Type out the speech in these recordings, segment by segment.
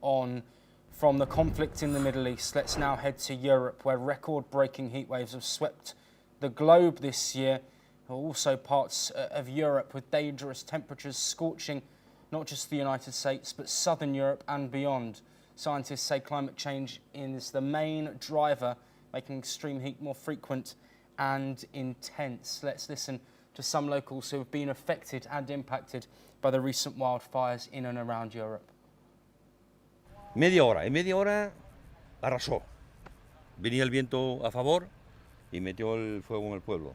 on from the conflict in the Middle East. Let's now head to Europe, where record-breaking heat waves have swept the globe this year. Also parts of Europe with dangerous temperatures scorching not just the United States, but southern Europe and beyond. Scientists say climate change is the main driver, making extreme heat more frequent and intense. Let's listen to some locals who have been affected and impacted by the recent wildfires in and around Europe. En media hora arrasó. Venía el viento a favor y metió el fuego en el pueblo.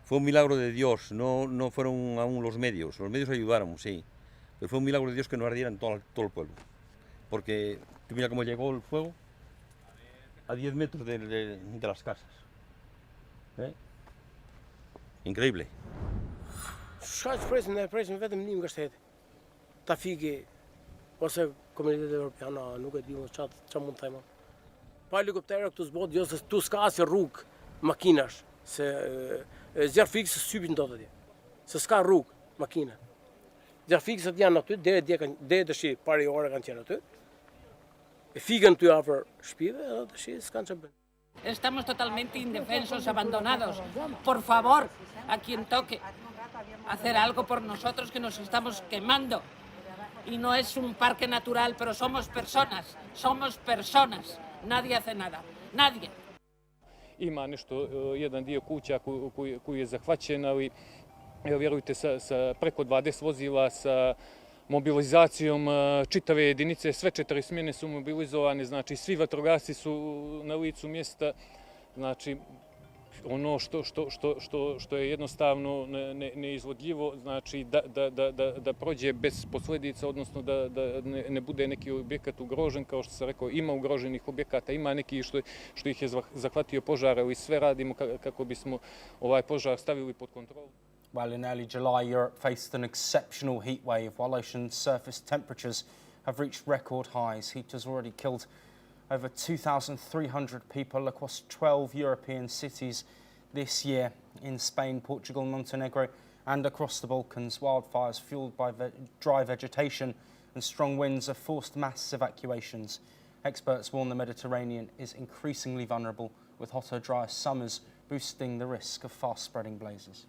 Fue un milagro de Dios, no fueron aún los medios ayudaron, sí, pero fue un milagro de Dios que no ardiera en todo el pueblo. Porque tú mira cómo llegó el fuego a 10 metros de las casas. Increíble. Presim vetëm një nga shteti. Trafiki ose komuniteti evropian nuk e di çfarë mund të them. Pa helikoptere këtu s'bot, jo se tu s'ka asnjë rrugë makinash, se zjarr fikse sypin dot atje. Se s'ka rrugë makina. Zjarr fikset janë aty, deri dëshi pari ore kanë qenë aty. E figen ty afër shtëpive, edhe dëshi s'kan çfarë bën. Estamos totalmente indefensos, abandonados. Por favor, a quien toque, hacer algo por nosotros que nos estamos quemando. Y no es un parque natural, pero somos personas. Nadie hace nada, nadie. Ima nešto, jedan dio kuća koji je zahvaćen, ali vjerujte sa preko 20 vozila, sa mobilizacijom čitave jedinice, sve 4 smjene su mobilizovane, znači svi vatrogasci su na licu mjesta, znači ono što je jednostavno neizvodljivo, znači da prođe bez posljedica, odnosno da ne bude neki objekat ugrožen, kao što sam rekao, ima ugroženih objekata, ima neki što ih je zahvatio požar, ali sve radimo kako bismo ovaj požar stavili pod kontrolu. Well, in early July, Europe faced an exceptional heat wave while ocean surface temperatures have reached record highs. Heat has already killed over 2,300 people across 12 European cities this year in Spain, Portugal, Montenegro and across the Balkans. Wildfires fueled by dry vegetation and strong winds have forced mass evacuations. Experts warn the Mediterranean is increasingly vulnerable, with hotter, drier summers boosting the risk of fast-spreading blazes.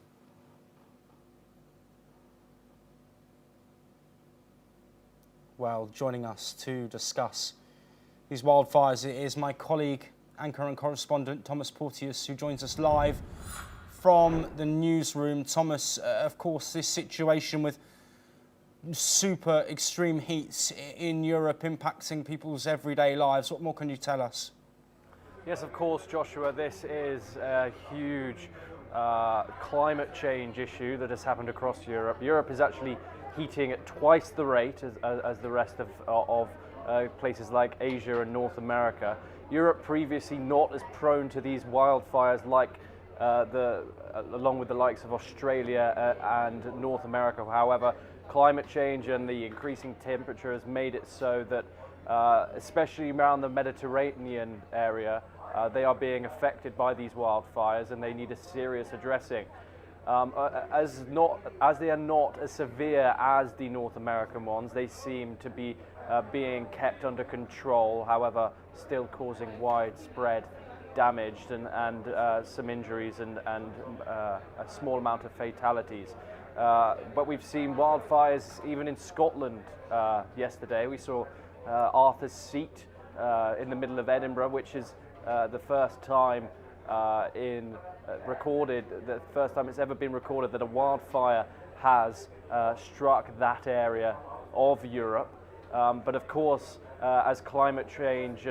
Well, joining us to discuss these wildfires is my colleague, anchor and correspondent Thomas Porteous, who joins us live from the newsroom. Thomas, of course, this situation with super extreme heats in Europe impacting people's everyday lives. What more can you tell us? Yes, of course, Joshua. This is a huge climate change issue that has happened across Europe. Europe is actually heating at twice the rate as the rest of places like Asia and North America. Europe previously not as prone to these wildfires like along with the likes of Australia and North America. However, climate change and the increasing temperature has made it so that especially around the Mediterranean area, they are being affected by these wildfires and they need a serious addressing. As they are not as severe as the North American ones, they seem to be being kept under control, however, still causing widespread damage and some injuries and a small amount of fatalities. But we've seen wildfires even in Scotland yesterday. We saw Arthur's Seat in the middle of Edinburgh, which is the first time the first time it's ever been recorded that a wildfire has struck that area of Europe. But of course, as climate change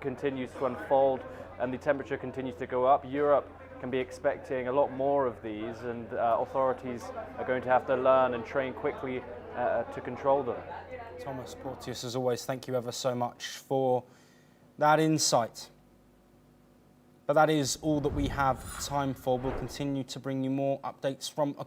continues to unfold and the temperature continues to go up, Europe can be expecting a lot more of these, and authorities are going to have to learn and train quickly to control them. Thomas Porteous, as always, thank you ever so much for that insight. But that is all that we have time for. We'll continue to bring you more updates from